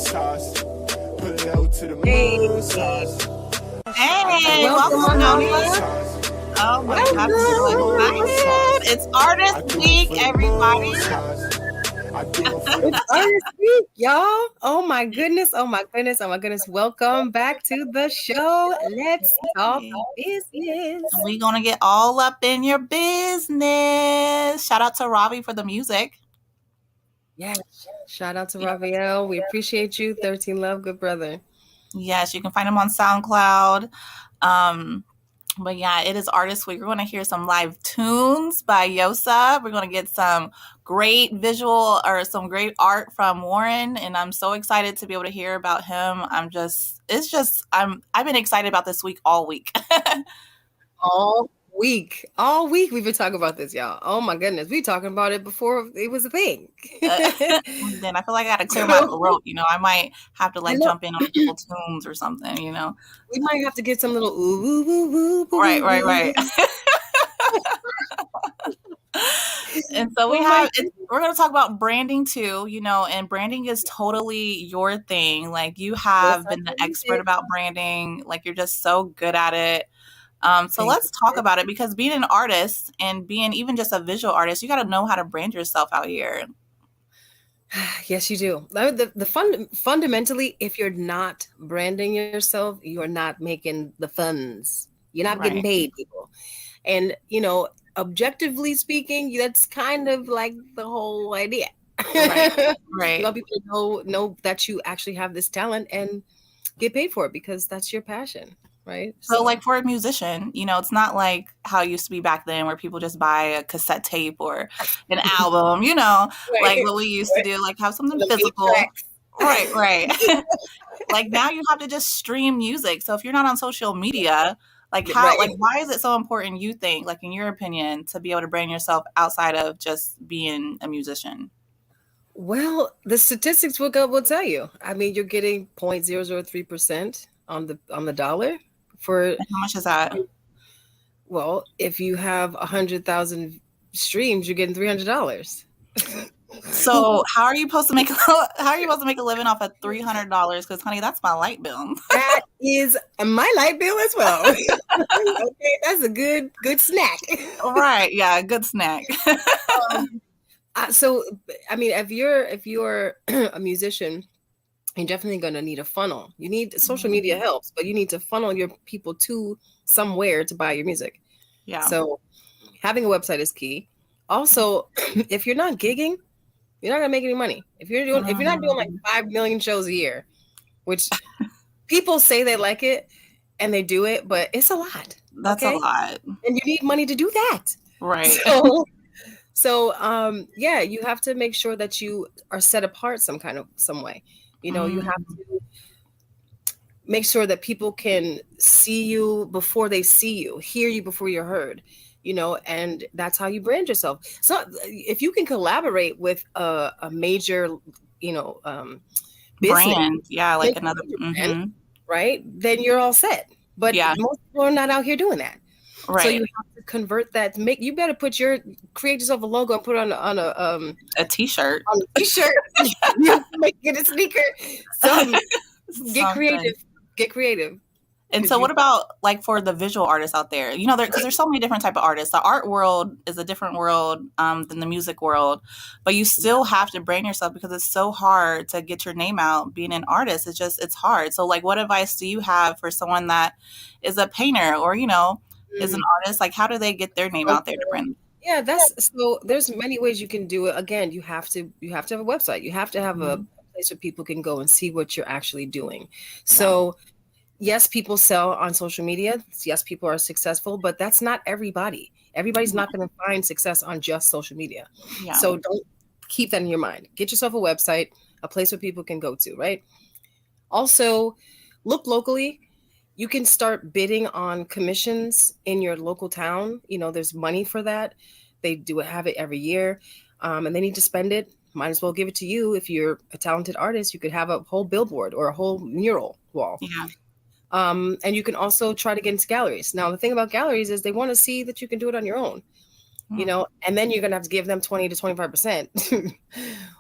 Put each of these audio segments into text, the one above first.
Hey, welcome Noni. Oh my God, I'm so excited. It's Artist Week, everybody. It's Artist Week, y'all. Oh my goodness. Welcome back to the show. Let's talk business. We're going to get all up in your business. Shout out to Harvey for the music. Yes. Shout out to Raphael. We appreciate you. 13 Love, good brother. Yes, you can find him on SoundCloud. But yeah, it is Artist Week. We're going to hear some live tunes by Yoseph. We're going to get some great visual or some great art from Warren, and I'm so excited to be able to hear about him. I've been excited about this week all week. All week we've been talking about this, y'all. Oh my goodness, we talking about it before it was a thing. Then I feel like I got to clear my throat. I might have to jump in on a couple tunes or something. We might have to get some little ooh ooh ooh ooh. Right. And so we're going to talk about branding too, and branding is totally your thing. Like you have been the expert about branding. Like you're just so good at it. So let's talk about it, because being an artist and being even just a visual artist, you got to know how to brand yourself out here. Yes, you do. Fundamentally, if you're not branding yourself, you're not making the funds. You're not getting paid, people. And, objectively speaking, that's kind of like the whole idea. Right. You want people to know that you actually have this talent and get paid for it because that's your passion. Right. So like for a musician, it's not like how it used to be back then where people just buy a cassette tape or an album, like what we used to do, like have something physical. Right. Like now you have to just stream music. So if you're not on social media, why is it so important, you think, like in your opinion, to be able to brand yourself outside of just being a musician? Well, the statistics will tell you. I mean, you're getting 0.003% on the dollar. How much is that? Well, if you have 100,000 streams, you're getting $300. So how are you supposed to make a living off of $300? Because honey, that's my light bill. That is my light bill as well. Okay, that's a good snack. Right? Yeah, good snack. So, I mean, if you're a musician, you're definitely going to need a funnel. You need social media helps, but you need to funnel your people to somewhere to buy your music. Yeah. So having a website is key. Also, if you're not gigging, you're not going to make any money. If you're not doing like 5 million shows a year, which people say they like it and they do it, but it's a lot. That's a lot. And you need money to do that. Right. So you have to make sure that you are set apart some way. You have to make sure that people can see you before they see you, hear you before you're heard, and that's how you brand yourself. So if you can collaborate with a major, brand, business, another, right? Then you're all set. But most people are not out here doing that. Right. So you have to convert that. You better create yourself a logo and put it on a t-shirt. On a t-shirt. Get a sneaker. Get creative. And so what about like for the visual artists out there? Because there's so many different type of artists. The art world is a different world than the music world, but you still have to brand yourself because it's so hard to get your name out. Being an artist, it's hard. So like, what advice do you have for someone that is a painter or is an artist? Like, how do they get their name out there to brand? Yeah, there's many ways you can do it. Again, you have to have a website. You have to have a place where people can go and see what you're actually doing. So yes, people sell on social media. Yes, people are successful, but that's not everybody. Everybody's not going to find success on just social media. Yeah. So don't keep that in your mind. Get yourself a website, a place where people can go to, right? Also, look locally. You can start bidding on commissions in your local town. There's money for that. They have it every year, and they need to spend it. Might as well give it to you. If you're a talented artist, you could have a whole billboard or a whole mural wall. Yeah. And you can also try to get into galleries. Now, the thing about galleries is they want to see that you can do it on your own. you know, and then you're gonna have to give them 20 to 25%,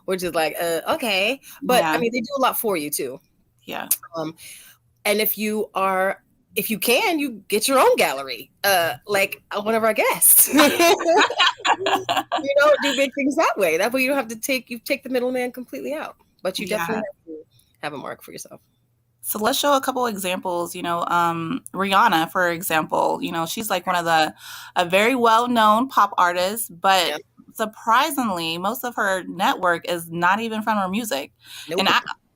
which is like, okay. But I mean, they do a lot for you too. Yeah. And if you can, you get your own gallery, like one of our guests. You know, do big things that way. That way you don't have to take the middleman completely out, but you definitely have to have a mark for yourself. So let's show a couple examples. You know, Rihanna, for example, you know, she's like one of a very well-known pop artist, but surprisingly, most of her network is not even from her music. Nope. And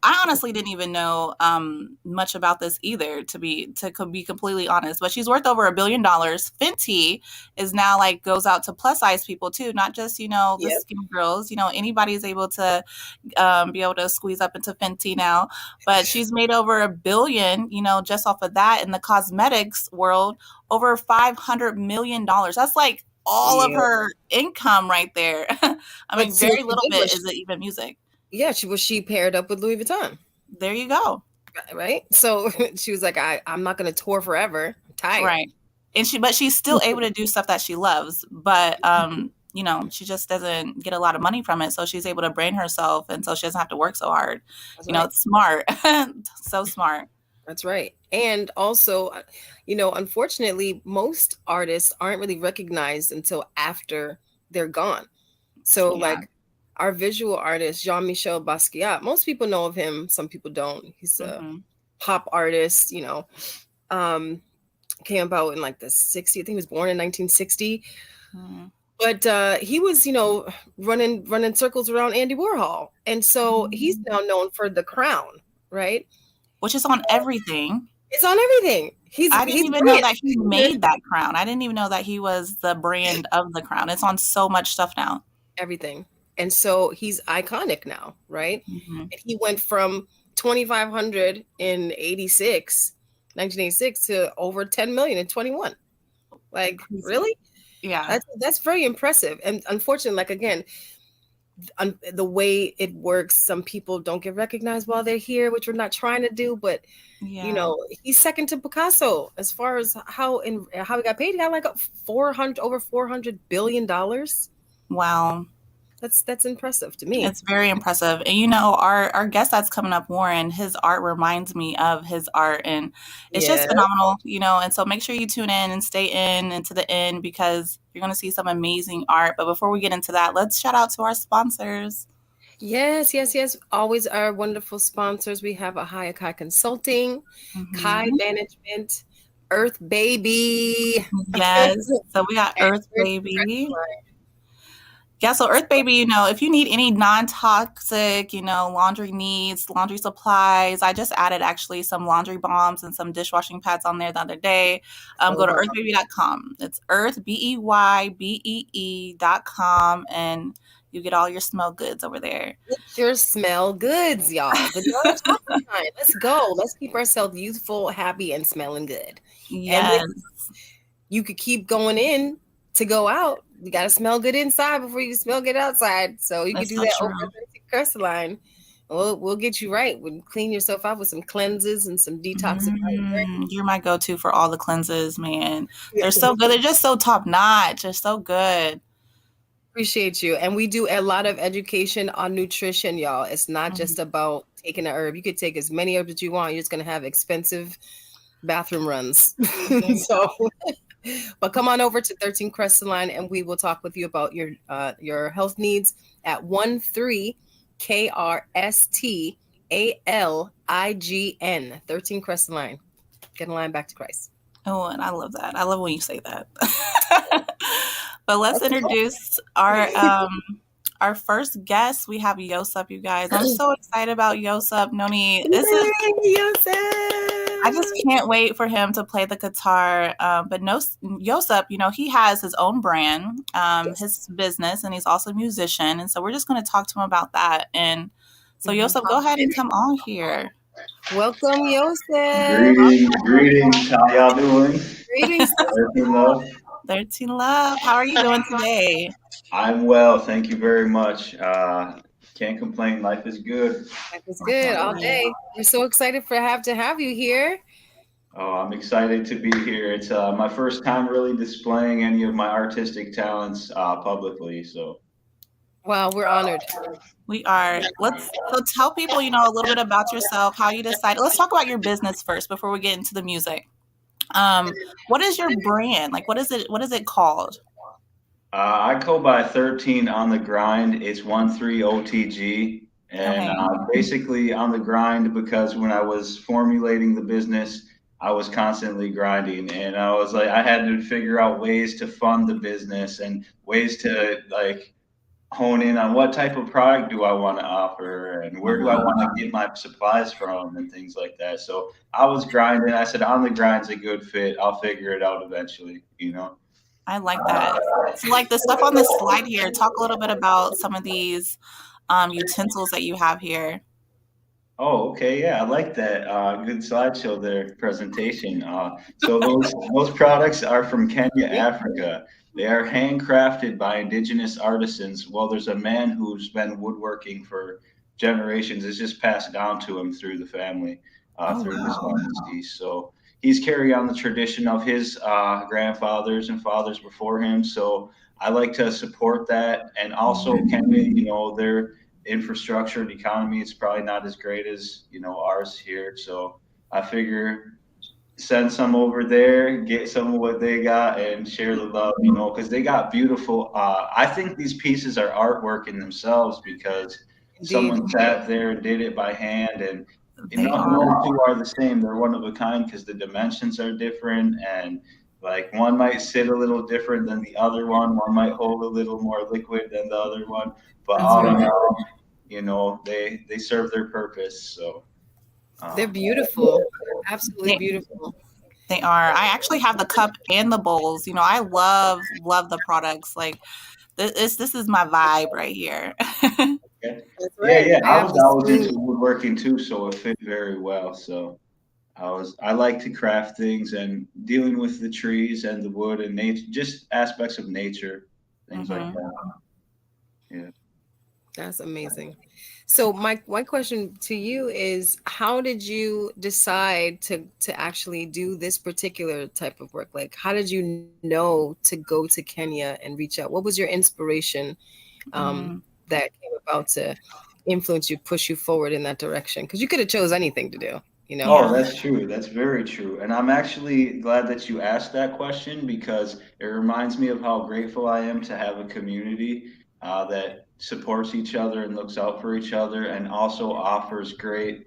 I honestly didn't even know much about this either, to be completely honest. But she's worth over $1 billion. Fenty is now like goes out to plus size people too, not just, you know, the skinny girls. You know, anybody's able to be able to squeeze up into Fenty now. But she's made over $1 billion, you know, just off of that. In the cosmetics world, over $500 million. That's like all of her income right there. I mean, very little bit is it even music. Yeah, she paired up with Louis Vuitton. There you go. Right. So she was like, I'm not going to tour forever. I'm tired. Right. And she's still able to do stuff that she loves, but you know, she just doesn't get a lot of money from it. So she's able to brand herself, and so she doesn't have to work so hard. That's you know, it's smart. So smart. That's right. And also, you know, unfortunately, most artists aren't really recognized until after they're gone. So like our visual artist, Jean-Michel Basquiat, most people know of him. Some people don't. He's a pop artist, you know, came about in like the 60s. I think he was born in 1960. But he was, you know, running circles around Andy Warhol. And so he's now known for The Crown, right? Which is on everything. It's on everything. I didn't even know that he made that crown. I didn't even know that he was the brand of the crown. It's on so much stuff now. Everything. And so he's iconic now, right? And he went from 2,500 in 1986 to over 10 million in 21. Like, really? Yeah. That's very impressive. And unfortunately, like, again, the way it works, some people don't get recognized while they're here, which we're not trying to do, but you know, he's second to Picasso as far as how he got paid. He got like over $400 billion. Wow. That's impressive to me. It's very impressive. And you know, our guest that's coming up, Warren, his art reminds me of his art, and it's just phenomenal, you know. And so make sure you tune in and stay in into the end, because you're going to see some amazing art. But before we get into that, let's shout out to our sponsors. Yes. Always our wonderful sponsors. We have Ahava Consulting, Kai Management, Earth Baby. Yes. So we got Earth Baby. Yeah, so Earth Baby, you know, if you need any non-toxic, you know, laundry needs, laundry supplies, I just added actually some laundry bombs and some dishwashing pads on there the other day. Go to earthbaby.com. It's earthbeyee.com, and you get all your smell goods over there. Get your smell goods, y'all. Let's go. Let's keep ourselves youthful, happy, and smelling good. Yes. And you could keep going in to go out. You got to smell good inside before you smell good outside. So you can do that over the Crystalline. We'll get you right. We'll clean yourself out with some cleanses and some detoxifying. You're my go-to for all the cleanses, man. They're so good. They're just so top-notch. They're so good. Appreciate you. And we do a lot of education on nutrition, y'all. It's not just about taking an herb. You could take as many herbs as you want. You're just going to have expensive bathroom runs. But come on over to 13 Crystalline, and we will talk with you about your health needs at 13 KRSTALIGN 13 Crystalline. Get in line back to Christ. Oh, and I love that. I love when you say that. But let's introduce our first guest. We have Yoseph, you guys. I'm so excited about Yoseph. Noni, Yoseph. I just can't wait for him to play the guitar. But Yoseph, you know, he has his own brand, his business, and he's also a musician. And so we're just going to talk to him about that. And so Yoseph, go ahead and come on here. Welcome, Yoseph. Greetings. How y'all doing? Greetings. 13 Love. 13 Love. How are you doing today? I'm well. Thank you very much. Can't complain. Life is good. Life is good all day. We're so excited to have you here. Oh, I'm excited to be here. It's my first time really displaying any of my artistic talents publicly. So, Wow, we're honored. We are. So tell people, a little bit about yourself, how you decided. Let's talk about your business first before we get into the music. What is your brand? Like, what is it? What is it called? I go by 13 on the grind. It's 13 OTG. And Okay. basically on the grind because when I was formulating the business, I was constantly grinding. And I was like, I had to figure out ways to fund the business and ways to like hone in on what type of product do I want to offer and where do I want to get my supplies from and things like that. So I was grinding. I said, on the grind's a good fit. I'll figure it out eventually. I like that. So, like the stuff on the slide here, talk a little bit about some of these utensils that you have here. Oh, okay. Yeah, I like that. Good slideshow there, presentation. So those products are from Kenya, Africa. They are handcrafted by indigenous artisans. Well, there's a man who's been woodworking for generations. It's just passed down to him through the family, Oh, through his wow. dynasty. So he's carried on the tradition of his grandfathers and fathers before him. So I like to support that. And also Kenya, they're infrastructure and economy it's probably not as great as ours here, so I figure send some over there, get some of what they got and share the love, because they got beautiful I think these pieces are artwork in themselves because Indeed. someone sat there and did it by hand, and They no are. two are the same. They're one of a kind because the dimensions are different, and like one might sit a little different than the other one might hold a little more liquid than the other one, but That's all in right. all, they serve their purpose. So They're um, beautiful. Absolutely They, beautiful. they are. I actually have the cup and the bowls. I love the products. Like this is my vibe right here. yeah, That's yeah, right. yeah. I I have was the always spoon. into woodworking too, so it fit very well. So I like to craft things and dealing with the trees and the wood and nature, just aspects of nature, things like Hmm. that. Yeah. That's amazing. So my question to you is, how did you decide to actually do this particular type of work? Like, how did you know to go to Kenya and reach out? What was your inspiration Mm. that came about to influence you, push you forward in that direction? Because you could have chose anything to do, you know? Oh, Yeah. that's true. That's very true. And I'm actually glad that you asked that question because it reminds me of how grateful I am to have a community that supports each other and looks out for each other and also offers great,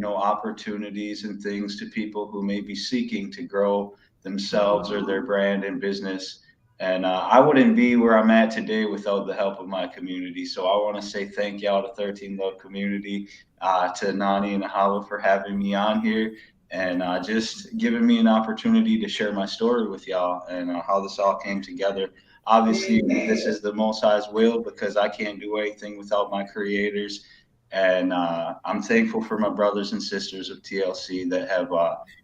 opportunities and things to people who may be seeking to grow themselves or their brand and business. And I wouldn't be where I'm at today without the help of my community. So I want to say thank y'all to 13 Love community, to Noni and Ahava for having me on here and just giving me an opportunity to share my story with y'all and how this all came together. Obviously, this is the Most High's will because I can't do anything without my creators. And I'm thankful for my brothers and sisters of TLC that have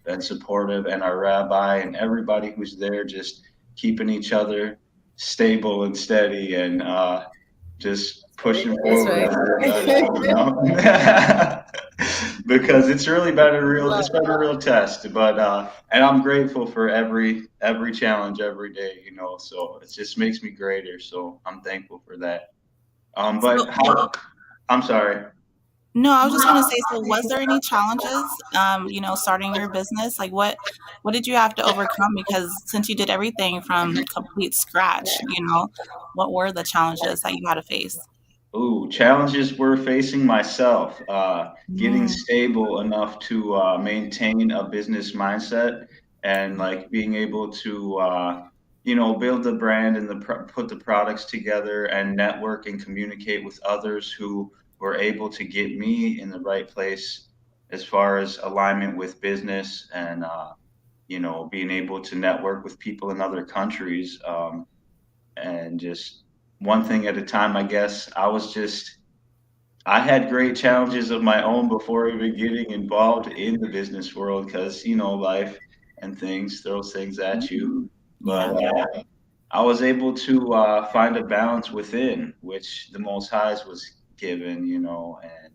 been supportive, and our rabbi and everybody who's there just keeping each other stable and steady and just pushing That's forward right. as because it's been a real test, but and I'm grateful for every challenge every day, so it just makes me greater, so I'm thankful for that. But So I'm sorry. no, I was just gonna say, so was there any challenges, starting your business? Like what did you have to overcome? Because since you did everything from complete scratch, what were the challenges that you had to face? Ooh, challenges we're facing myself. Getting Mm, stable enough to maintain a business mindset and like being able to, build the brand and put the products together and network and communicate with others who were able to get me in the right place as far as alignment with business and, being able to network with people in other countries. And just one thing at a time, I guess. I had great challenges of my own before even getting involved in the business world because, life and things throws things at you. But yeah. I was able to find a balance within which the Most Highs was given, and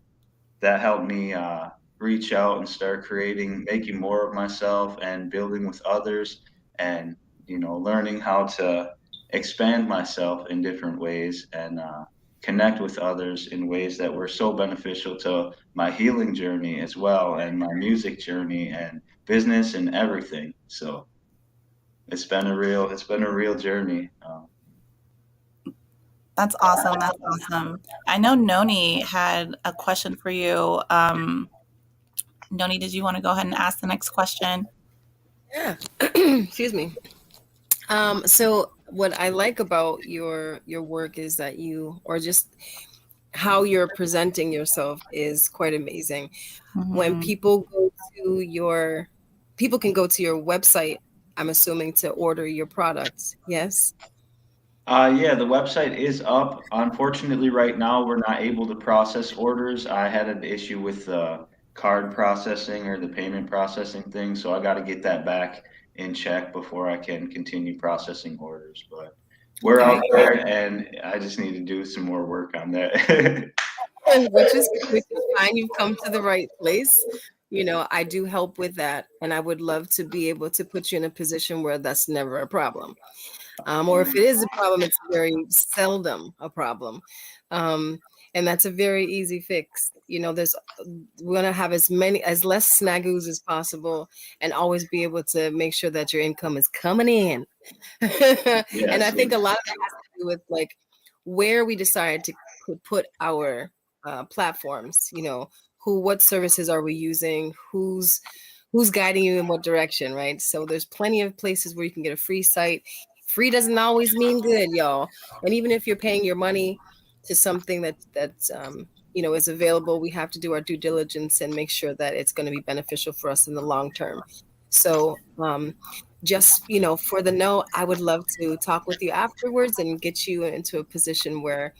that helped me. reach out and start creating, making more of myself and building with others, and learning how to expand myself in different ways, and connect with others in ways that were so beneficial to my healing journey as well, and my music journey and business and everything. So it's been a real journey. That's awesome. That's awesome. I know Noni had a question for you. Noni, did you want to go ahead and ask the next question? Yeah. Excuse me. So what I like about your work is that or just how you're presenting yourself is quite amazing. When people can go to your website, I'm assuming, to order your products. Yes. Yeah, the website is up. Unfortunately, right now we're not able to process orders. I had an issue with the card processing or the payment processing thing, so I got to get that back in check before I can continue processing orders. But we're out there, and I just need to do some more work on that. which is fine. You've come to the right place. I do help with that, and I would love to be able to put you in a position where that's never a problem. Or if it is a problem, it's very seldom a problem. And that's a very easy fix. We want to have as less snagos as possible, and always be able to make sure that your income is coming in. And I think a lot of that has to do with like where we decide to put our platforms. What services are we using? Who's guiding you in what direction, right? So there's plenty of places where you can get a free site. Free doesn't always mean good, y'all. And even if you're paying your money to something that's is available, we have to do our due diligence and make sure that it's going to be beneficial for us in the long term. So just for the no, I would love to talk with you afterwards and get you into a position where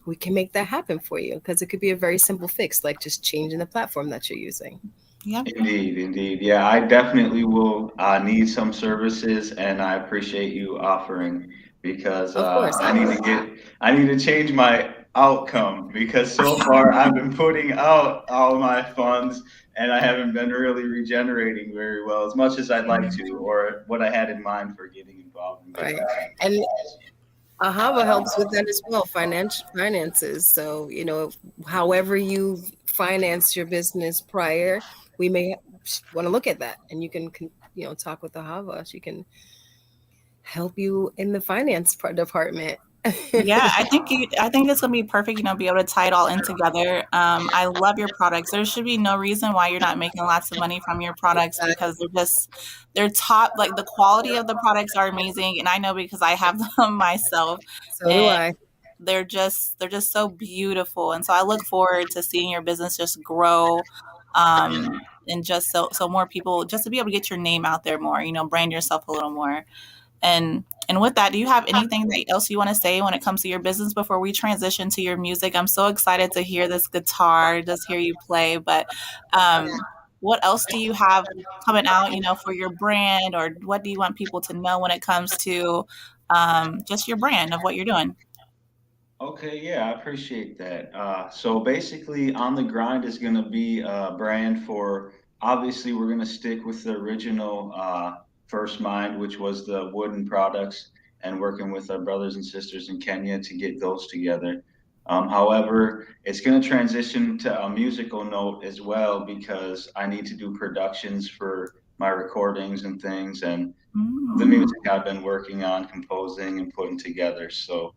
we can make that happen for you, because it could be a very simple fix, like just changing the platform that you're using. Yeah. Indeed. Yeah, I definitely will need some services, and I appreciate you offering, because Of course. I need to change my outcome, because so far I've been putting out all my funds and I haven't been really regenerating very well, as much as I'd like to, or what I had in mind for getting involved in business. Right. And Ahava helps with that as well, finances. So, however you finance your business prior, we may want to look at that, and you can talk with Ahava. She can help you in the finance department. Yeah, I think it's gonna be perfect. Be able to tie it all in together. I love your products. There should be no reason why you're not making lots of money from your products, because they're top. Like, the quality of the products are amazing, and I know because I have them myself. So do I. They're just so beautiful, and so I look forward to seeing your business just grow, and just so more people, just to be able to get your name out there more. Brand yourself a little more. And with that, do you have anything else you want to say when it comes to your business before we transition to your music? I'm so excited to hear this guitar, just hear you play. But what else do you have coming out, for your brand, or what do you want people to know when it comes to just your brand of what you're doing? Okay, yeah, I appreciate that. So basically, On the Grind is going to be a brand for, obviously, we're going to stick with the original First Mind, which was the wooden products, and working with our brothers and sisters in Kenya to get those together. However, it's going to transition to a musical note as well, because I need to do productions for my recordings and things, and the music I've been working on, composing and putting together. So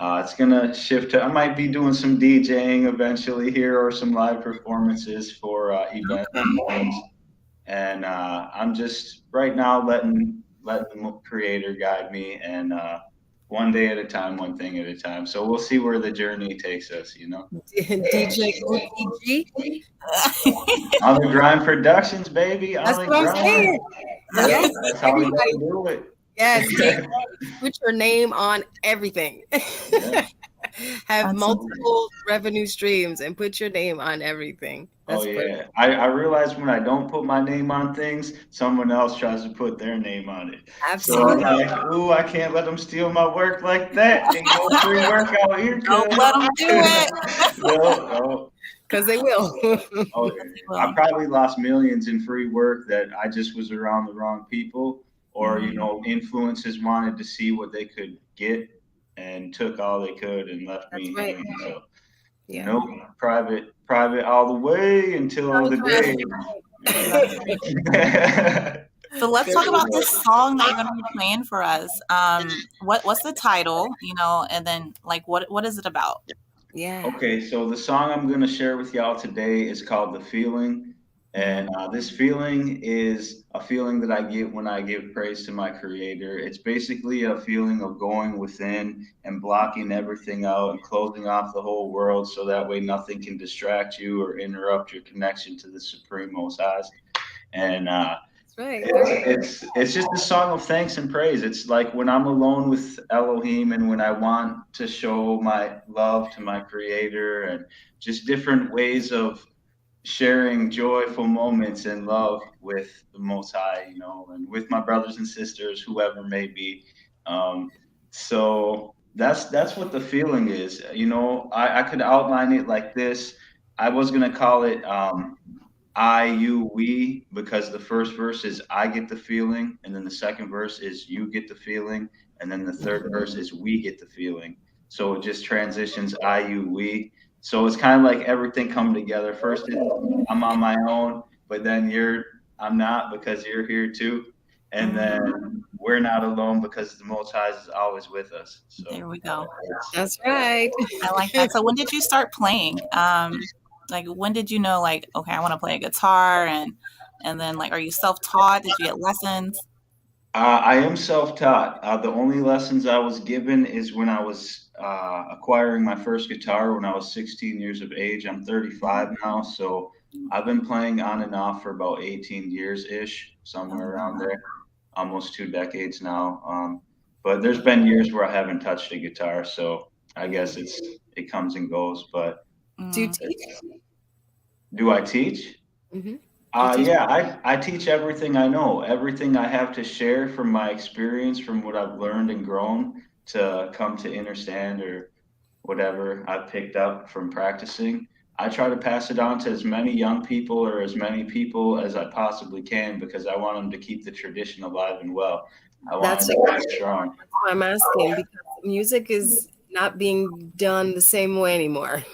it's going to shift to, I might be doing some DJing eventually here, or some live performances for events. And I'm just right now letting the creator guide me, and one day at a time, one thing at a time. So we'll see where the journey takes us, DJ OTG. On the Grind Productions, baby. That's what I'm saying. Yes, that's how we do it. Yes, put your name on everything. Yeah. Have multiple revenue streams and put your name on everything. That's yeah. I realize when I don't put my name on things, someone else tries to put their name on it. Absolutely. So I'm like, ooh, I can't let them steal my work like that. Ain't no free work out here. Don't let them do it. No. because they will. Oh, I probably lost millions in free work that I just was around the wrong people, or influencers wanted to see what they could get and took all they could and left That's me right. hanging. So, Yeah. nope, private all the way until the day. So let's talk about this song that you're going to be playing for us. What's the title? And then like what is it about? Yeah. Okay, so the song I'm going to share with y'all today is called "The Feeling," and this feeling is a feeling that I get when I give praise to my Creator. It's basically a feeling of going within and blocking everything out and closing off the whole world, so that way nothing can distract you or interrupt your connection to the Supreme Most High. And Right. it's just a song of thanks and praise. It's like when I'm alone with Elohim and when I want to show my love to my Creator, and just different ways of sharing joyful moments and love with the Most High, and with my brothers and sisters, whoever may be. So that's what the feeling is. I could outline it like this. I was gonna call it I, you, we, because the first verse is I get the feeling, and then the second verse is you get the feeling, and then the third verse is we get the feeling. So it just transitions I, you, we. So it's kind of like everything come together. First, I'm on my own, but then I'm not because you're here too. And then we're not alone because the Most High is always with us. So there we go. That's right. I like that. So when did you start playing? Like when did you know like, okay, I want to play a guitar, and then like, are you self-taught? Did you get lessons? I am self-taught. The only lessons I was given is when I was acquiring my first guitar when I was 16 years of age. I'm 35 now, so I've been playing on and off for about 18 years-ish, somewhere around there, almost 2 decades now. But there's been years where I haven't touched a guitar, so I guess it comes and goes. But Do you teach? do I teach? Mm-hmm. Yeah, I teach everything I know, everything I have to share from my experience, from what I've learned and grown to come to understand, or whatever I've picked up from practicing. I try to pass it on to as many young people or as many people as I possibly can, because I want them to keep the tradition alive and well. I want That's it to be strong. why I'm asking, because music is not being done the same way anymore.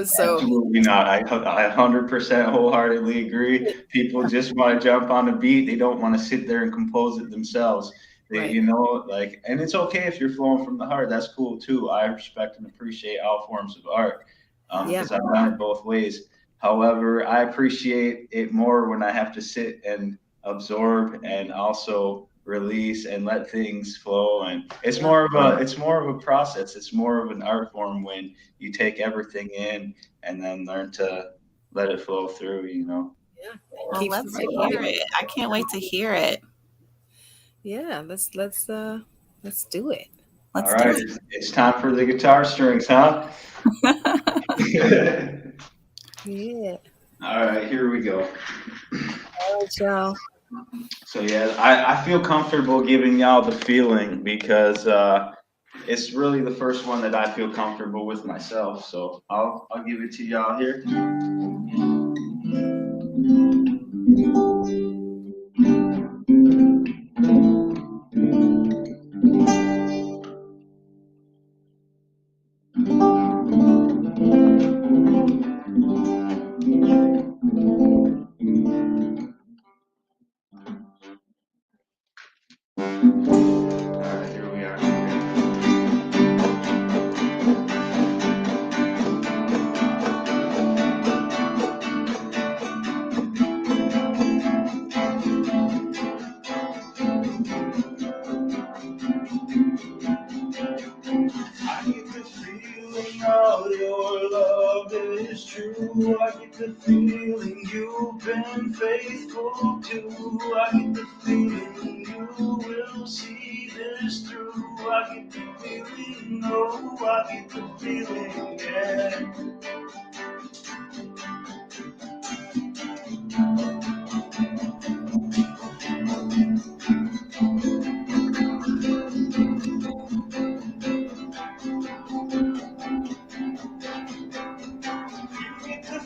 So Absolutely not. I 100% wholeheartedly agree. People just want to jump on a beat. They don't want to sit there and compose it themselves. Right. And it's okay if you're flowing from the heart. That's cool too. I respect and appreciate all forms of art, because I've done it both ways. However, I appreciate it more when I have to sit and absorb and also release and let things flow. And it's more of a process. It's more of an art form when you take everything in and then learn to let it flow through. Yeah. Well, let's hear it. I can't wait to hear it. Yeah, let's do it. All right, it's time for the guitar strings, huh? Yeah. All right, here we go. All right, y'all. So yeah, I feel comfortable giving y'all the feeling because it's really the first one that I feel comfortable with myself. So I'll give it to y'all here. I get the feeling you've been faithful to. I get the feeling you will see this through. I get the feeling, no, I get the feeling, yeah. You get the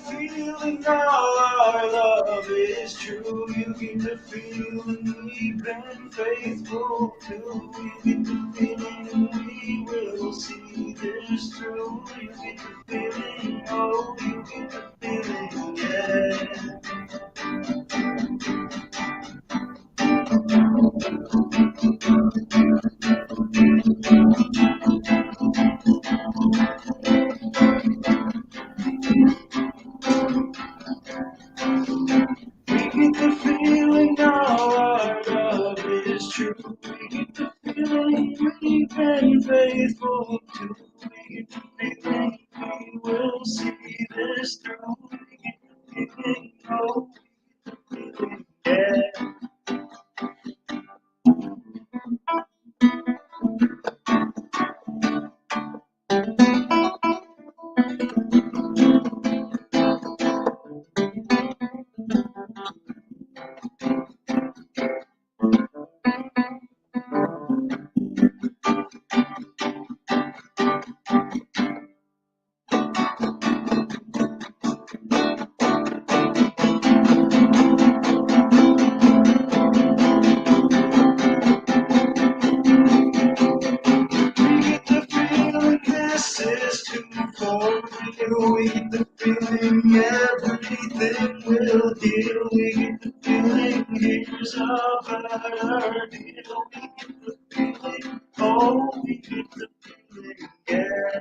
is true. You get the feeling we've been faithful to. You get the feeling we will see this through. You get the feeling, oh, you get the feeling, yeah. We get the feeling our love is true. We get the feeling we've been faithful to. We get the feeling we will see this through. We get the feeling, oh, yeah. This is too for real. We get the feeling everything will heal. We get the feeling here's about our deal. We get the feeling, oh, we get the feeling, yeah.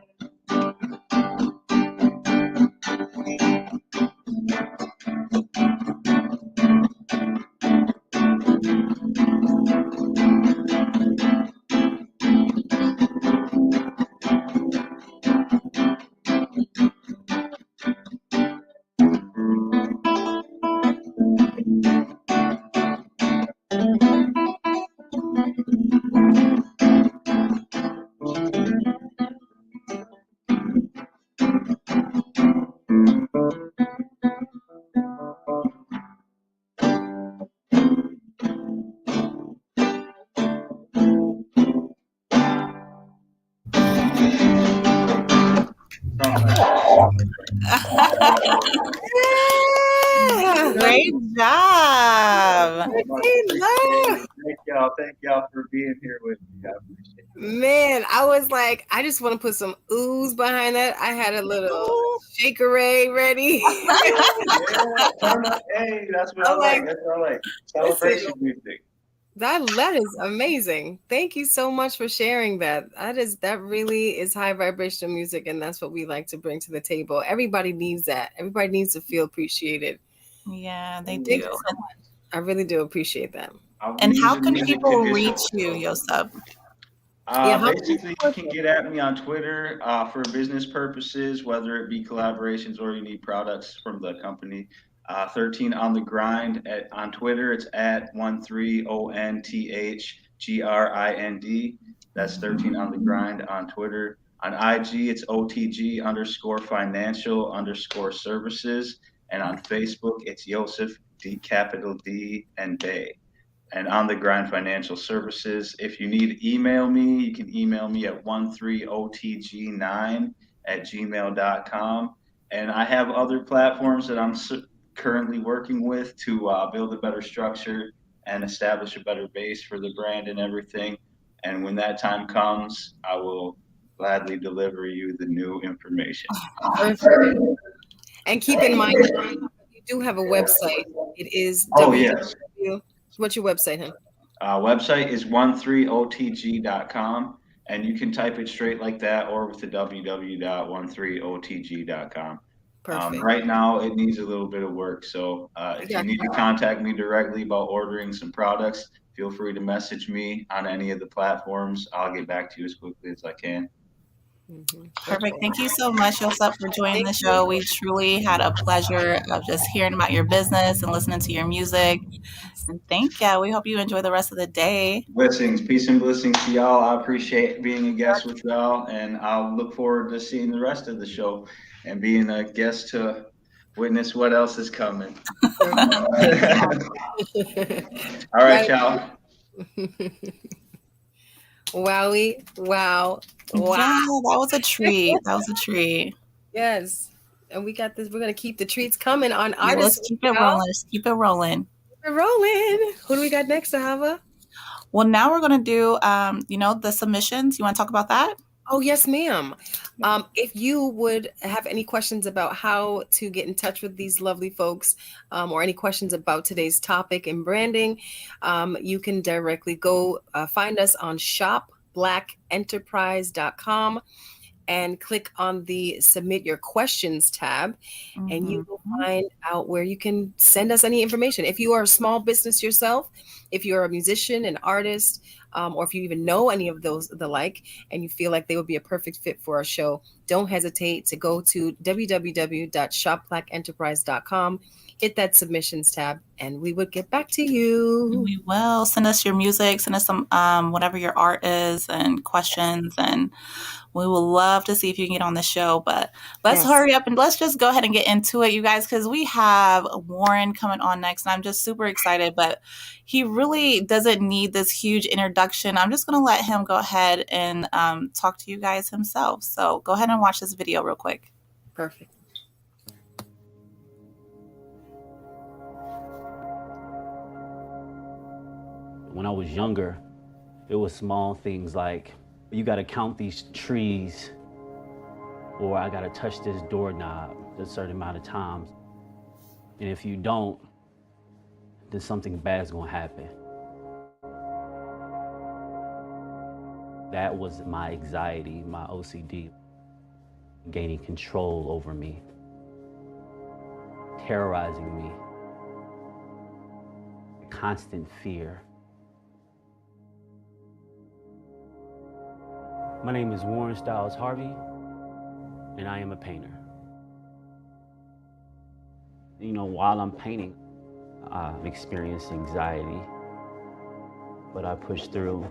Great job. Thank y'all for being here with me. I appreciate it. Man, I was like, I just want to put some ooze behind that. I had a little shaker ready. Hey, that's what I like. That's what I like. Celebration music. That is amazing. Thank you so much for sharing that. That really is high vibrational music, and that's what we like to bring to the table. Everybody needs that. Everybody needs to feel appreciated. Yeah, they do. Thank you so much. I really do appreciate that. And how can people reach you, Yoseph? Basically, you can get at me on Twitter for business purposes, whether it be collaborations or you need products from the company. 13 on the grind on Twitter. It's at 13ONTHGRIND. That's 13 on the grind on Twitter. On IG, it's OTG_financial_services. And on Facebook, it's Yoseph D and Bey. And on the grind financial services. If you need to email me, you can email me at 13OTG9@gmail.com. And I have other platforms that I'm currently working with to build a better structure and establish a better base for the brand and everything. And when that time comes, I will gladly deliver you the new information. And keep in mind, you do have a website. It is yes. What's your website, huh? Website is 13OTG.com, and you can type it straight like that or with the www.13OTG.com. Right now, it needs a little bit of work. So if you need to contact me directly about ordering some products, feel free to message me on any of the platforms. I'll get back to you as quickly as I can. Perfect. Thank you so much, Yoseph, for joining the show. We truly had a pleasure of just hearing about your business and listening to your music. And we hope you enjoy the rest of the day. Blessings, peace and blessings to y'all. I appreciate being a guest with y'all, and I'll look forward to seeing the rest of the show and being a guest to witness what else is coming. All right, y'all. Wowie, wow. Yeah, that was a treat. Yes. And we got this. We're going to keep the treats coming on Yeah, let's Artists. keep it rolling. Let's keep it rolling. We're rolling. Who do we got next, Ahava? Well, now we're going to do, the submissions. You want to talk about that? Oh, yes, ma'am. If you would have any questions about how to get in touch with these lovely folks, or any questions about today's topic and branding, you can directly go find us on shopblackenterprise.com and click on the Submit Your Questions tab, and you will find out where you can send us any information. If you are a small business yourself, if you're a musician, an artist, or if you even know any of those the like, and you feel like they would be a perfect fit for our show, don't hesitate to go to www.shopblackenterprise.com, hit that submissions tab, and we would get back to you. We will. Send us your music, send us some whatever your art is and questions, and we will love to see if you can get on the show. But let's hurry up and let's just go ahead and get into it, you guys, because we have Warren coming on next, and I'm just super excited, but he really doesn't need this huge introduction. I'm just going to let him go ahead and talk to you guys himself. So go ahead and watch this video real quick. Perfect. When I was younger, it was small things like, you gotta count these trees, or I gotta touch this doorknob a certain amount of times. And if you don't, then something bad's gonna happen. That was my anxiety, my OCD, gaining control over me, terrorizing me, constant fear. My name is Warren Stylez Harvey, and I am a painter. You know, while I'm painting, I've experienced anxiety, but I push through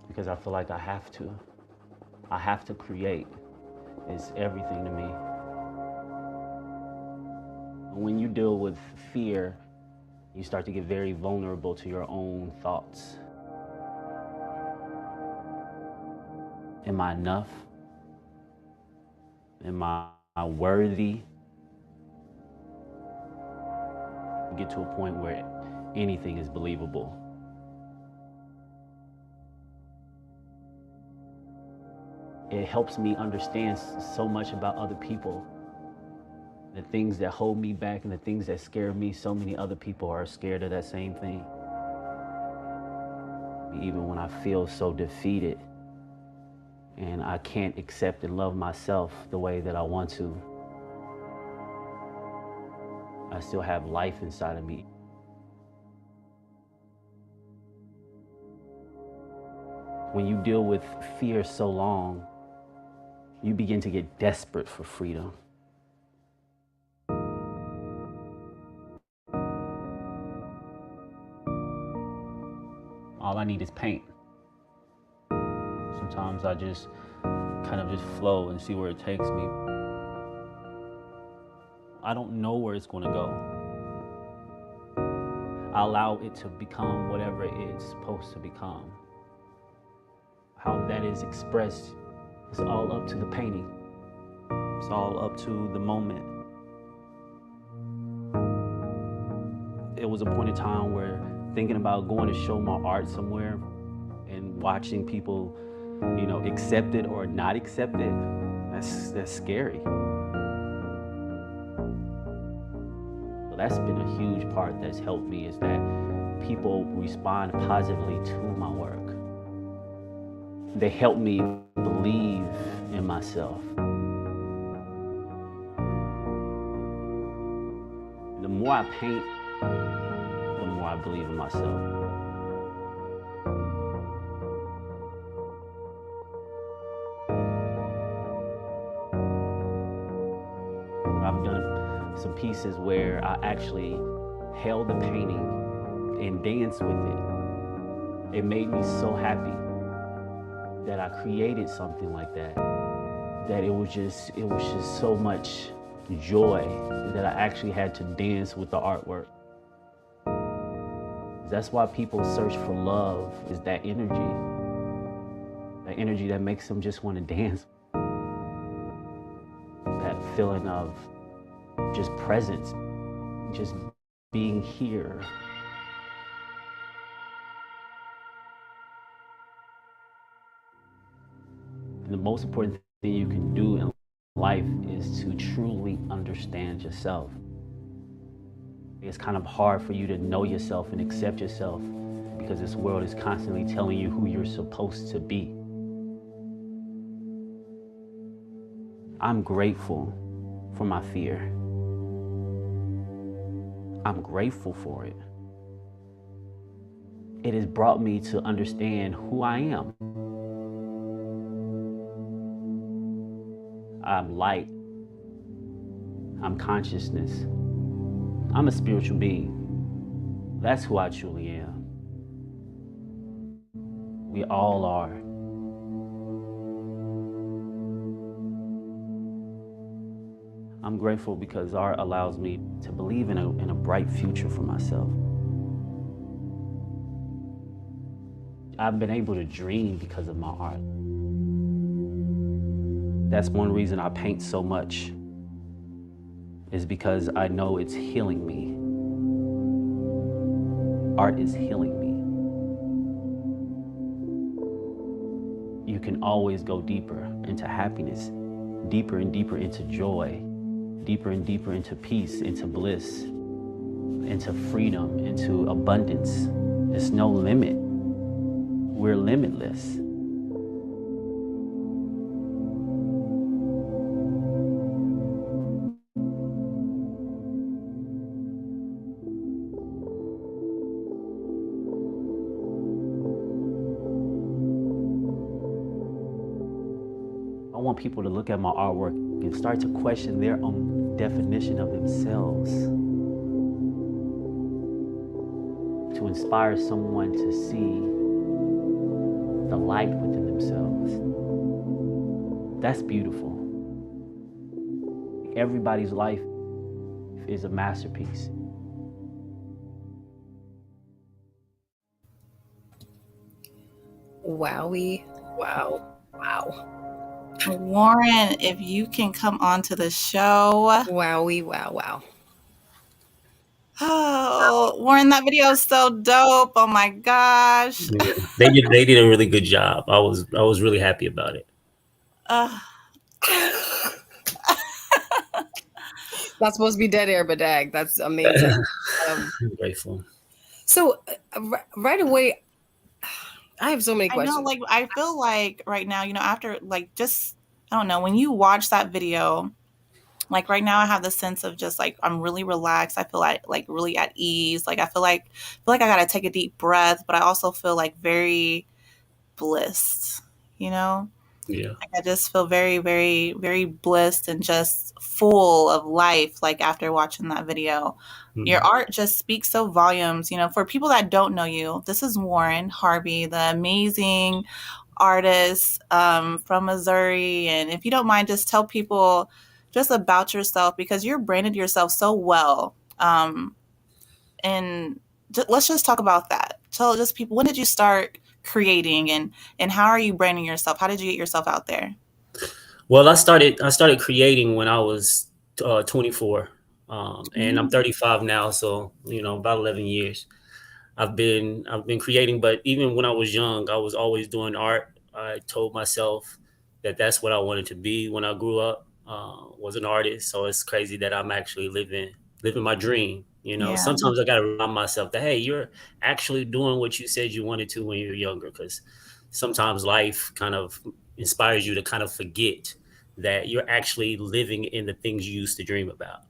because I feel like I have to. I have to create. It's everything to me. When you deal with fear, you start to get very vulnerable to your own thoughts. Am I enough? Am I worthy? You get to a point where anything is believable. It helps me understand so much about other people. The things that hold me back and the things that scare me, so many other people are scared of that same thing. Even when I feel so defeated, and I can't accept and love myself the way that I want to, I still have life inside of me. When you deal with fear so long, you begin to get desperate for freedom. All I need is paint. Sometimes I just kind of just flow and see where it takes me. I don't know where it's going to go. I allow it to become whatever it's supposed to become. How that is expressed is all up to the painting. It's all up to the moment. It was a point in time where thinking about going to show my art somewhere and watching people, you know, accept it or not accept it, that's scary. So that's been a huge part that's helped me, is that people respond positively to my work. They help me believe in myself. The more I paint, the more I believe in myself. I've done some pieces where I actually held the painting and danced with it. It made me so happy that I created something like that. That it was just so much joy that I actually had to dance with the artwork. That's why people search for love, is that energy. That energy that makes them just want to dance. That feeling of just presence, just being here. And the most important thing you can do in life is to truly understand yourself. It's kind of hard for you to know yourself and accept yourself because this world is constantly telling you who you're supposed to be. I'm grateful for my fear. I'm grateful for it. It has brought me to understand who I am. I'm light. I'm consciousness. I'm a spiritual being. That's who I truly am. We all are. I'm grateful because art allows me to believe in a bright future for myself. I've been able to dream because of my art. That's one reason I paint so much, is because I know it's healing me. Art is healing me. You can always go deeper into happiness, deeper and deeper into joy, deeper and deeper into peace, into bliss, into freedom, into abundance. There's no limit. We're limitless. I want people to look at my artwork and start to question their own definition of themselves. To inspire someone to see the light within themselves. That's beautiful. Everybody's life is a masterpiece. Wowie, wow, wow. Warren, if you can come on to the show. Wowie, wow, wow. Oh, Warren, that video is so dope. Oh my gosh. Yeah, they did a really good job. I was really happy about it. That's supposed to be dead air, but dag, that's amazing. I'm grateful. So right away, I have so many questions. I know, like, I feel like right now, after, like, just, I don't know, when you watch that video, like right now I have the sense of just like, I'm really relaxed. I feel like really at ease. Like, I feel like I got to take a deep breath, but I also feel like very blissed, Yeah. Like, I just feel very, very, very blissed and just full of life. Like, after watching that video, your art just speaks so volumes. For people that don't know you, this is Warren Harvey, the amazing artist from Missouri. And if you don't mind, just tell people just about yourself, because you're branded yourself so well. And let's just talk about that. Tell just people, when did you start creating, and how are you branding yourself? How did you get yourself out there? Well, I started creating when I was 24, and I'm 35 now, so about 11 years. I've been creating, but even when I was young, I was always doing art. I told myself that that's what I wanted to be when I grew up, was an artist. So it's crazy that I'm actually living my dream. Yeah. Sometimes I got to remind myself that, hey, you're actually doing what you said you wanted to when you were younger, because sometimes life kind of inspires you to kind of forget that you're actually living in the things you used to dream about,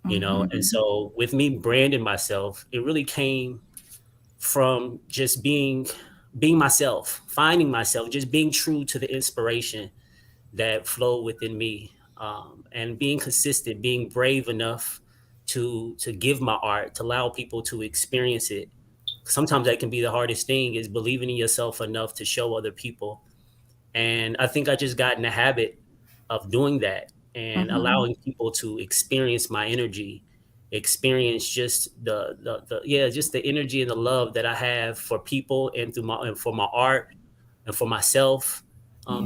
And so with me branding myself, it really came from just being myself, finding myself, just being true to the inspiration that flowed within me, and being consistent, being brave enough to give my art, to allow people to experience it. Sometimes that can be the hardest thing, is believing in yourself enough to show other people. And I think I just got in the habit of doing that and allowing people to experience my energy, experience just just the energy and the love that I have for people, and for my art and for myself.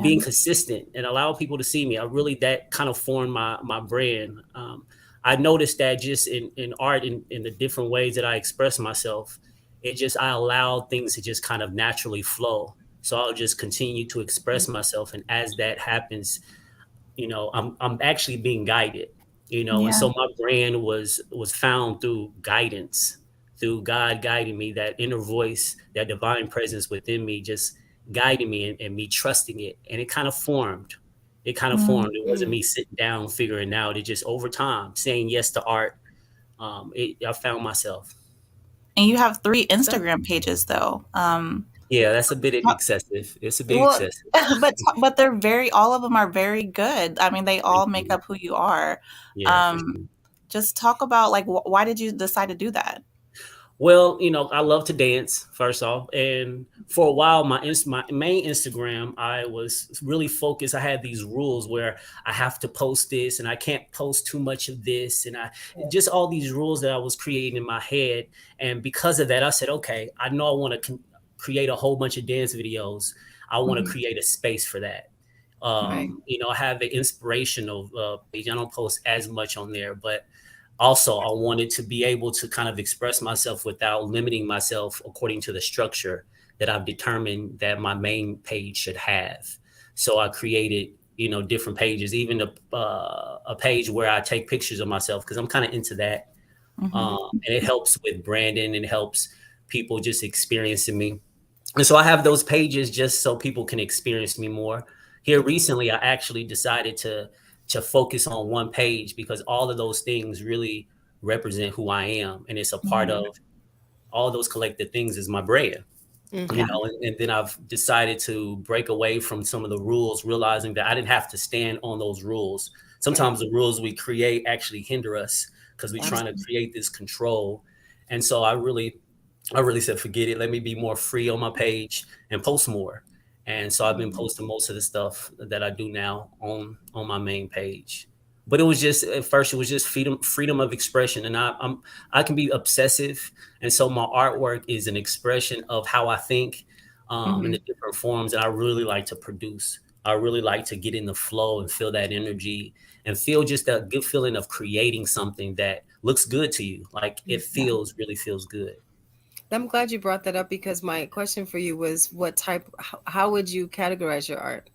Being consistent and allow people to see me. That kind of formed my brand. I noticed that just in art, in the different ways that I express myself, I allow things to just kind of naturally flow. So I'll just continue to express myself. And as that happens, I'm actually being guided, and Yeah. so my brand was found through guidance, through God guiding me, that inner voice, that divine presence within me, just guiding me and me trusting it. And it kind of formed. It wasn't me sitting down figuring out. It just over time, saying yes to art. I found myself. And you have 3 Instagram pages though. Yeah, that's a bit excessive. It's a bit Well, excessive. but they're all of them are very good. I mean, they all make up who you are. Yeah, for Um, sure. just talk about like why did you decide to do that? Well, I love to dance first off, and for a while, my main Instagram, I was really focused. I had these rules where I have to post this, and I can't post too much of this, and I just all these rules that I was creating in my head. And because of that, I said, okay, I know I want to create a whole bunch of dance videos. I want to create a space for that. Right. I have an inspirational page. I don't post as much on there, but also I wanted to be able to kind of express myself without limiting myself according to the structure that I've determined that my main page should have. So I created, different pages, even a page where I take pictures of myself, because I'm kind of into that. And it helps with branding, and helps people just experiencing me. And so I have those pages just so people can experience me more. Here recently, I actually decided to focus on one page, because all of those things really represent who I am, and it's a part of all those collective things is my brand. And then I've decided to break away from some of the rules, realizing that I didn't have to stand on those rules. Sometimes the rules we create actually hinder us, because we're trying to create this control. And so I really said, forget it. Let me be more free on my page and post more. And so I've been posting most of the stuff that I do now on my main page. But it was just, at first, it was just freedom of expression. And I can be obsessive. And so my artwork is an expression of how I think in the different forms. And I really like to produce. I really like to get in the flow and feel that energy, and feel just that good feeling of creating something that looks good to you. Like it really feels good. I'm glad you brought that up, because my question for you was how would you categorize your art?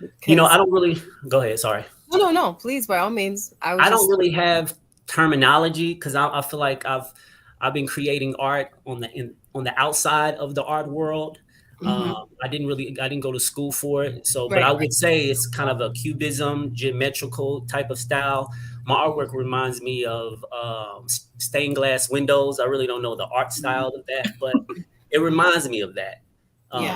I don't really, go ahead. Sorry. No, please, by all means. I don't really have terminology, because I feel like I've been creating art on the outside of the art world. I didn't go to school for it. So, but I would say it's kind of a cubism, geometrical type of style. My artwork reminds me of stained glass windows. I really don't know the art style of that, but it reminds me of that.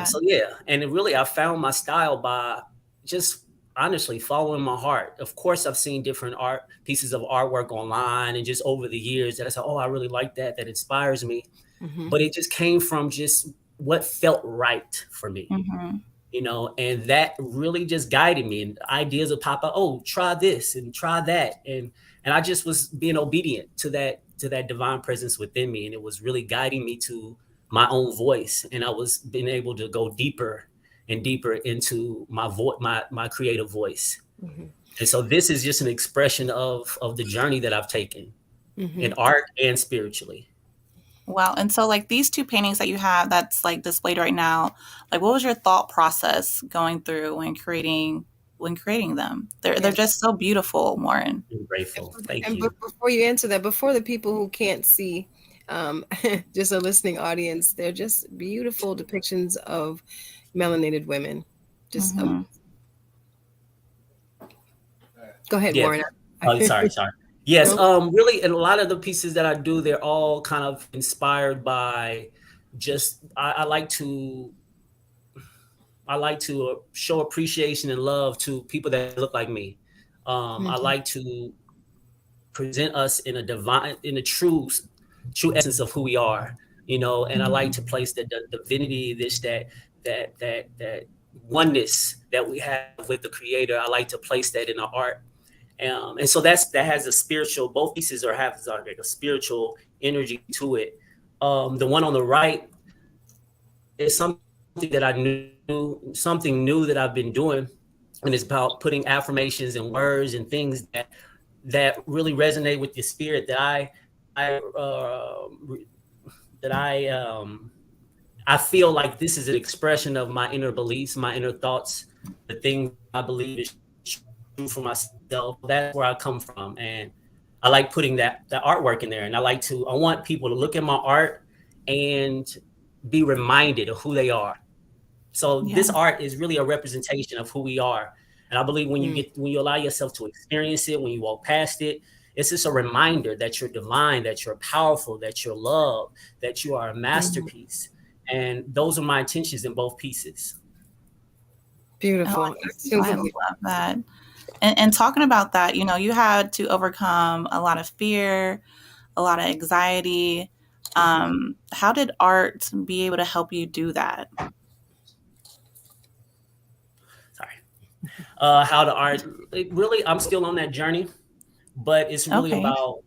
So yeah, and I found my style by just honestly following my heart. Of course, I've seen different pieces of artwork online, and just over the years that I said, oh, I really like that. That inspires me. But it just came from just what felt right for me. And that really just guided me, and ideas would pop up. Oh, try this and try that. And I just was being obedient to that divine presence within me. And it was really guiding me to my own voice. And I was being able to go deeper and deeper into my creative voice. And so this is just an expression of the journey that I've taken in art and spiritually. Wow. And so like these 2 paintings that you have that's like displayed right now, like what was your thought process going through when creating them? They're just so beautiful, Warren. I'm grateful. Thank and you. Before you answer that, before the people who can't see, just a listening audience, they're just beautiful depictions of melanated women. Just go ahead, Warren. Oh, sorry. Yes, really, and a lot of the pieces that I do, they're all kind of inspired by just I like to show appreciation and love to people that look like me. I like to present us in a true essence of who we are, and I like to place the divinity, that oneness that we have with the Creator. I like to place that in the art. And so that has a spiritual, both pieces have like a spiritual energy to it. The one on the right is something that I knew, something new that I've been doing. And it's about putting affirmations and words and things that really resonate with your spirit that I feel like this is an expression of my inner beliefs, my inner thoughts, the things I believe is true for myself. That's where I come from. And I like putting that artwork in there. And I want people to look at my art and be reminded of who they are. So this art is really a representation of who we are. And I believe when you allow yourself to experience it, when you walk past it, it's just a reminder that you're divine, that you're powerful, that you're loved, that you are a masterpiece. And those are my intentions in both pieces. Beautiful. I love that. And talking about that, you had to overcome a lot of fear, a lot of anxiety. How did art be able to help you do that? How the art, really, I'm still on that journey, but it's really about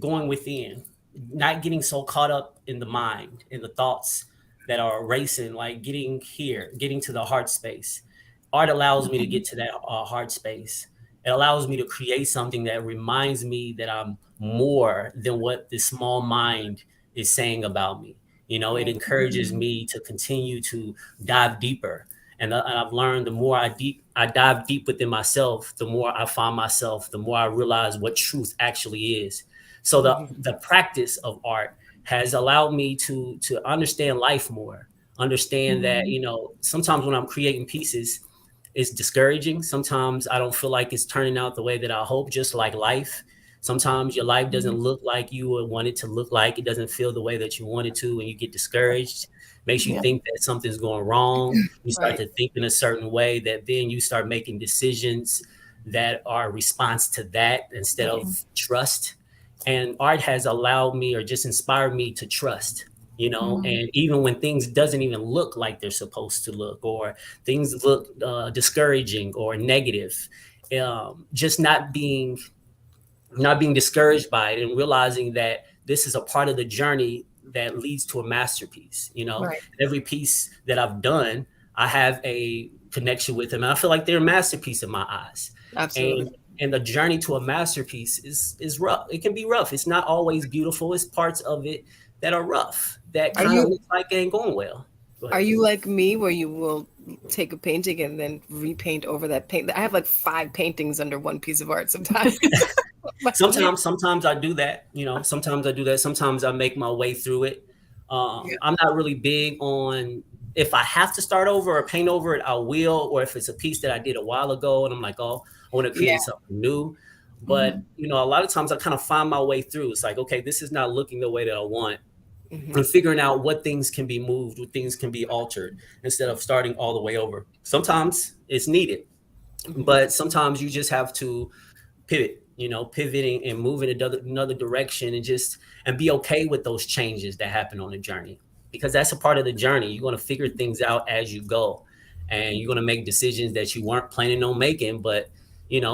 going within, not getting so caught up in the mind, in the thoughts that are racing, like getting to the heart space. Art allows me to get to that heart space. It allows me to create something that reminds me that I'm more than what this small mind is saying about me. It encourages me to continue to dive deeper. And I've learned the more I dive deep within myself, the more I find myself, the more I realize what truth actually is. So the practice of art has allowed me to understand life more, understand that, sometimes when I'm creating pieces, it's discouraging. Sometimes I don't feel like it's turning out the way that I hope, just like life. Sometimes your life doesn't look like you would want it to look like. It doesn't feel the way that you want it to, and you get discouraged. Makes you think that something's going wrong. You start to think in a certain way that then you start making decisions that are a response to that instead of trust. And art has allowed me or just inspired me to trust, and even when things doesn't even look like they're supposed to look, or things look discouraging or negative, just not being discouraged by it and realizing that this is a part of the journey that leads to a masterpiece. Every piece that I've done, I have a connection with them, and I feel like they're a masterpiece in my eyes. Absolutely. And the journey to a masterpiece is rough. It can be rough. It's not always beautiful. It's parts of it that are rough, that kind of look like it ain't going well. Are you like me, where you will take a painting and then repaint over that paint? I have like 5 paintings under one piece of art sometimes. Sometimes I do that. Sometimes I do that. Sometimes I make my way through it. I'm not really big on, if I have to start over or paint over it, I will. Or if it's a piece that I did a while ago and I'm like, oh, I want to create something new. But, a lot of times I kind of find my way through. It's like, okay, this is not looking the way that I want. And figuring out what things can be moved, what things can be altered, instead of starting all the way over. Sometimes it's needed, but sometimes you just have to pivot, pivoting and moving another direction, and be okay with those changes that happen on the journey, because that's a part of the journey. You're going to figure things out as you go, and you're going to make decisions that you weren't planning on making, but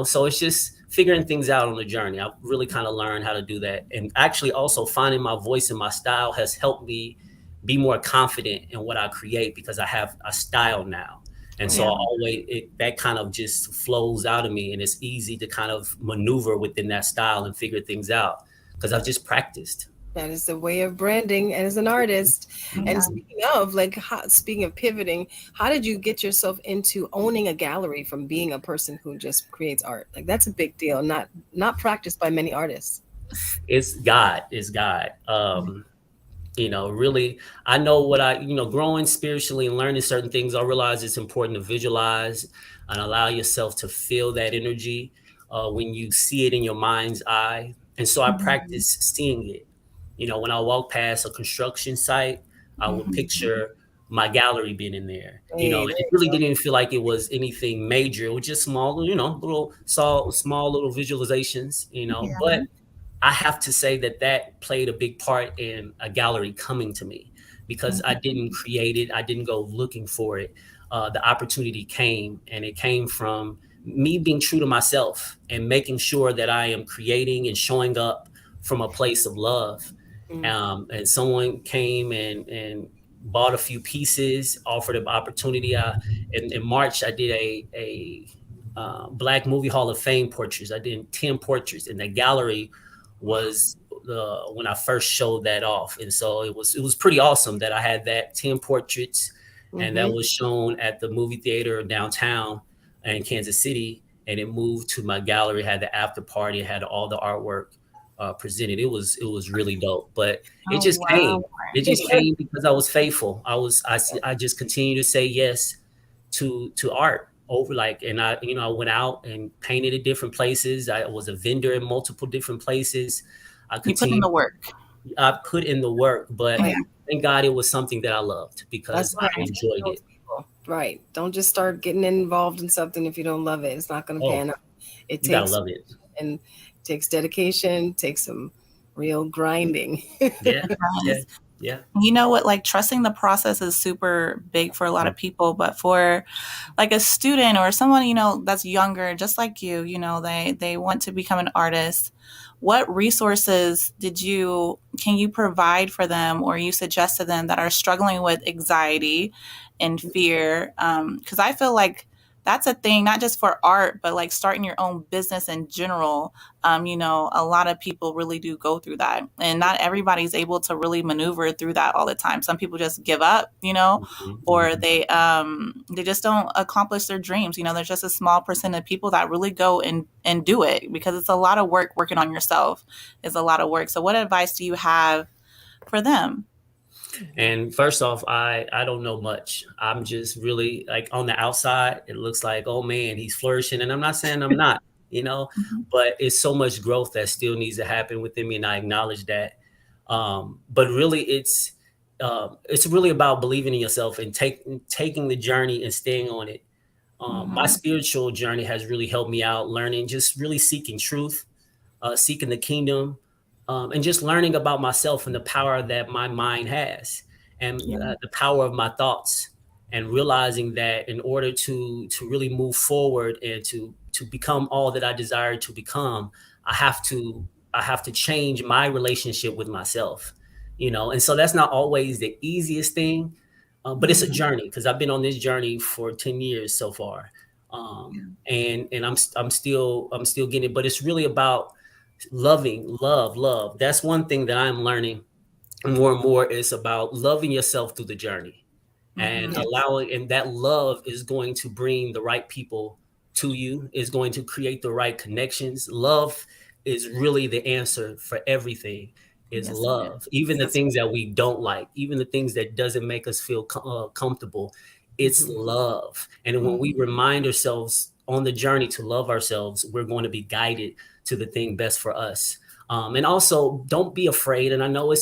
so it's just figuring things out on the journey. I've really kind of learned how to do that. And actually also finding my voice and my style has helped me be more confident in what I create, because I have a style now. And so that kind of just flows out of me, and it's easy to kind of maneuver within that style and figure things out because I've just practiced. That is the way of branding as an artist. And speaking of pivoting, how did you get yourself into owning a gallery from being a person who just creates art? Like, that's a big deal, not practiced by many artists. It's God. Really, I know what growing spiritually and learning certain things, I realize it's important to visualize and allow yourself to feel that energy when you see it in your mind's eye. And so I practice seeing it. When I walk past a construction site, I would picture my gallery being in there. It really didn't even feel like it was anything major. It was just small, small little visualizations, but I have to say that played a big part in a gallery coming to me, because I didn't create it. I didn't go looking for it. The opportunity came, and it came from me being true to myself and making sure that I am creating and showing up from a place of love. And someone came and bought a few pieces, offered an opportunity. In March, I did a Black Movie Hall of Fame portraits. I did 10 portraits, and the gallery was when I first showed that off. And so it was pretty awesome that I had that 10 portraits, and that was shown at the movie theater downtown in Kansas City. And it moved to my gallery, had the after party, had all the artwork presented. It was really dope, but it just came. It just came because I was faithful. I just continued to say yes to art over and I went out and painted at different places. I was a vendor in multiple different places. You put in the work. I put in the work, but thank God it was something that I loved because I enjoyed it. Right. Don't just start getting involved in something if you don't love it. It's not going to pan out. You gotta love it. And it takes dedication, takes some real grinding. Yeah. You know what, like trusting the process is super big for a lot of people, but for like a student or someone, that's younger, just like you, they want to become an artist. What resources can you provide for them, or you suggest to them that are struggling with anxiety and fear? Because I feel like that's a thing, not just for art, but like starting your own business in general. A lot of people really do go through that, and not everybody's able to really maneuver through that all the time. Some people just give up, or they just don't accomplish their dreams. There's just a small percent of people that really go and do it, because it's a lot of work. Working on yourself is a lot of work. So what advice do you have for them? And first off, I don't know much. I'm just really like on the outside, it looks like, oh man, he's flourishing. And I'm not saying I'm not, but it's so much growth that still needs to happen within me. And I acknowledge that. But really it's really about believing in yourself and taking the journey and staying on it. My spiritual journey has really helped me out, learning, just really seeking truth, seeking the kingdom, and just learning about myself and the power that my mind has, and the power of my thoughts, and realizing that in order to really move forward and to become all that I desire to become, I have to change my relationship with myself, and so that's not always the easiest thing, but it's a journey, because I've been on this journey for 10 years so far, and I'm still getting it, but it's really about love. That's one thing that I'm learning more and more, is about loving yourself through the journey, and allowing, and that love is going to bring the right people to you, is going to create the right connections. Love is really the answer for everything, is love. Even the things that we don't like, even the things that doesn't make us feel comfortable, it's love. And when we remind ourselves on the journey to love ourselves, we're going to be guided to the thing best for us. And also, don't be afraid. And I know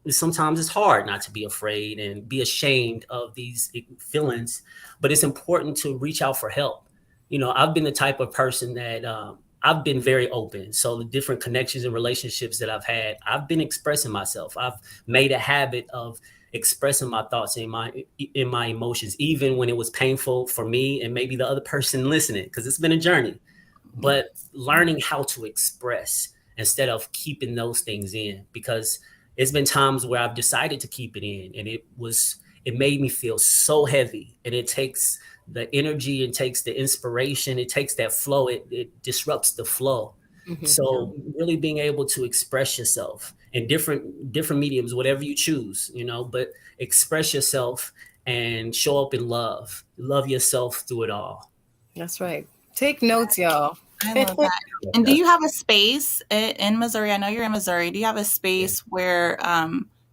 sometimes it's hard not to be afraid and be ashamed of these feelings, but it's important to reach out for help. I've been the type of person that I've been very open. So the different connections and relationships that I've had, I've been expressing myself. I've made a habit of expressing my thoughts and in my emotions, even when it was painful for me and maybe the other person listening, because it's been a journey. But learning how to express instead of keeping those things in, because it's been times where I've decided to keep it in, and it made me feel so heavy, and it takes the energy, it takes the inspiration, it takes that flow, it disrupts the flow. So really being able to express yourself in different mediums, whatever you choose, but express yourself and show up in love yourself through it all. That's right. Take notes, y'all. I love that. And do you have a space in Missouri? I know you're in Missouri. Do you have a space where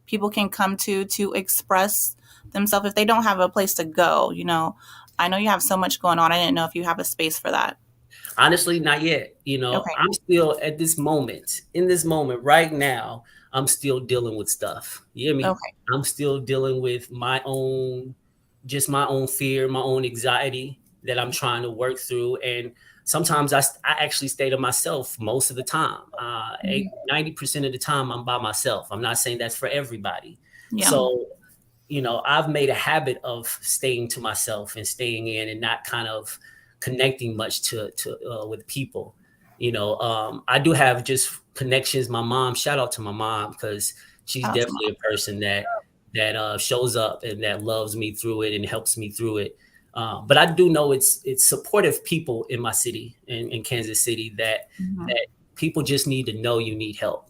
people can come to express themselves if they don't have a place to go? I know you have so much going on. I didn't know if you have a space for that. Honestly, not yet. I'm still in this moment right now, I'm still dealing with stuff. You hear me? Okay. I'm still dealing with my own fear, my own anxiety that I'm trying to work through. And sometimes I actually stay to myself most of the time. 90% of the time I'm by myself. I'm not saying that's for everybody. Yeah. So, I've made a habit of staying to myself and staying in and not kind of connecting much to with people. I do have just connections. My mom, shout out to my mom, because she's definitely a person that shows up and that loves me through it and helps me through it. But I do know it's supportive people in my city, in Kansas City, that people just need to know you need help.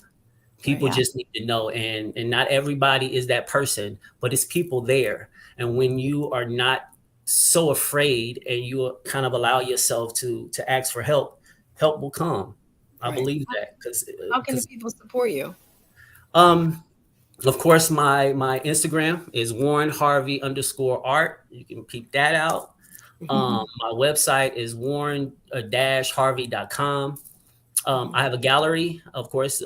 People just need to know, and not everybody is that person, but it's people there. And when you are not so afraid and you kind of allow yourself to ask for help will come. I believe that. How can people support you? Of course, my Instagram is WarrenHarvey_art. You can peep that out. My website is warren-harvey.com. I have a gallery, of course,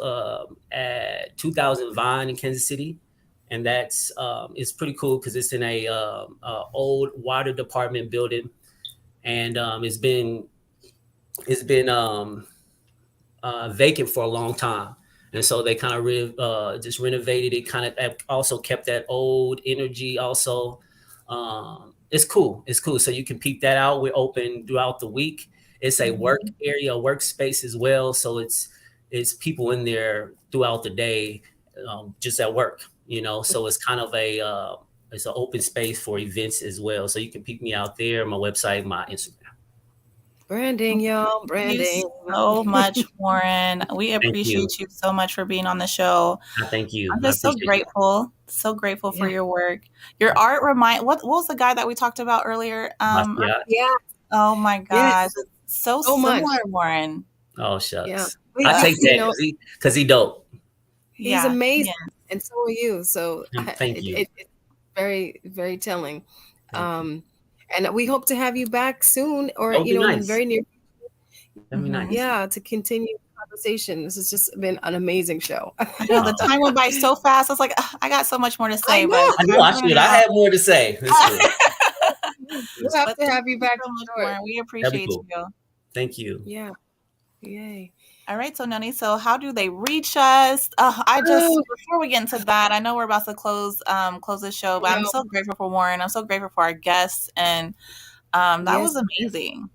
at 2000 Vine in Kansas City. And that's it's pretty cool because it's in a old water department building. And it's been vacant for a long time. And so they kind of just renovated it, kind of also kept that old energy also. It's cool. It's cool. So you can peep that out. We're open throughout the week. It's a work area, workspace as well. So it's people in there throughout the day, just at work, so it's kind of it's an open space for events as well. So you can peep me out there, my website, my Instagram. Branding, y'all. Branding. Thank you so much, Warren. We appreciate you so much for being on the show. Thank you. I'm just so grateful. So grateful for your work. Your art what was the guy that we talked about earlier? Oh my gosh. Yes. So similar, much. Warren. Oh shucks. Yeah. I take that because he dope. He's amazing. And so are you. So thank you. It's very, very telling. And we hope to have you back soon, or nice. In very near future. That'd be nice. Yeah, to continue the conversation. This has just been an amazing show. I know the time went by so fast. I was like, I got so much more to say. I had more to say. We'll have to have you back. We appreciate you. Thank you. Yeah. Yay. All right, so Noni, so how do they reach us? Before we get into that, I know we're about to close this show, but I'm so grateful for Warren. I'm so grateful for our guests, and that was amazing.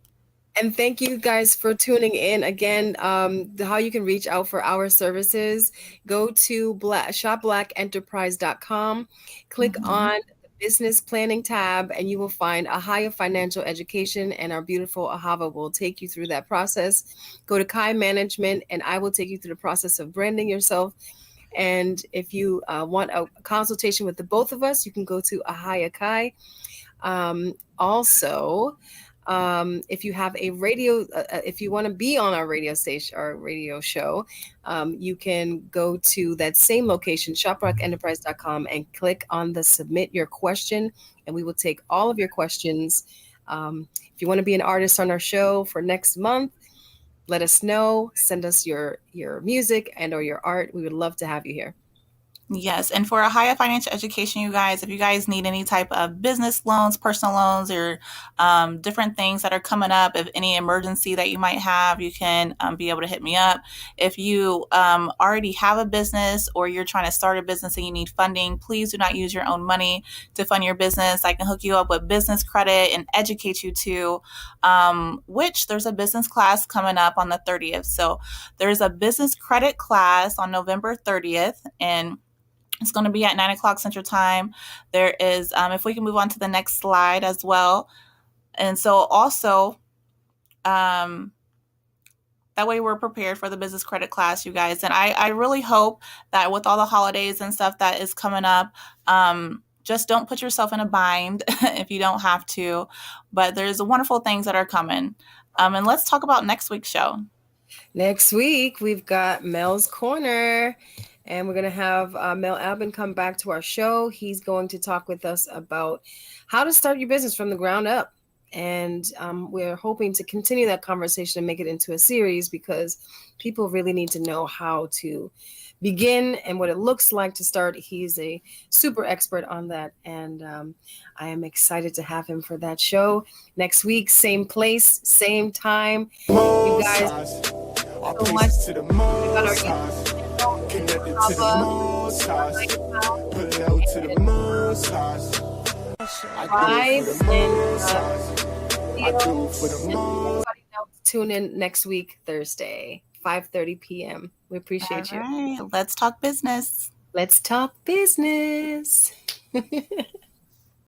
And thank you guys for tuning in. Again, how you can reach out for our services, go to shopblackenterprise.com, click on business planning tab, and you will find Ahava Financial Education, and our beautiful Ahava will take you through that process. Go to Kai Management, and I will take you through the process of branding yourself. And if you want a consultation with the both of us, you can go to Ahaya Kai. Also, if you have a radio, if you want to be on our radio station or radio show, you can go to that same location, shopblackenterprise.com, and click on the submit your question, and we will take all of your questions. If you want to be an artist on our show for next month, let us know. Send us your music and or your art. We would love to have you here. Yes. And for Ahava Financial Education, you guys, if you guys need any type of business loans, personal loans, or different things that are coming up, if any emergency that you might have, you can be able to hit me up. If you already have a business or you're trying to start a business and you need funding, please do not use your own money to fund your business. I can hook you up with business credit and educate you to, which there's a business class coming up on the 30th. So there's a business credit class on November 30th, and it's going to be at 9:00 Central Time. There is, if we can move on to the next slide as well. And so also, that way we're prepared for the business credit class, you guys. And I really hope that with all the holidays and stuff that is coming up, just don't put yourself in a bind if you don't have to. But there's wonderful things that are coming. And let's talk about next week's show. Next week, we've got Mel's Corner. And we're going to have Mel Albin come back to our show. He's going to talk with us about how to start your business from the ground up. And we're hoping to continue that conversation and make it into a series, because people really need to know how to begin and what it looks like to start. He's a super expert on that. And I am excited to have him for that show next week. Same place, same time. You guys, so much. Connected to the moon stars, below to the moon stars. Tune in next week, Thursday, 5:30 p.m. We appreciate you. Let's talk business. Let's talk business.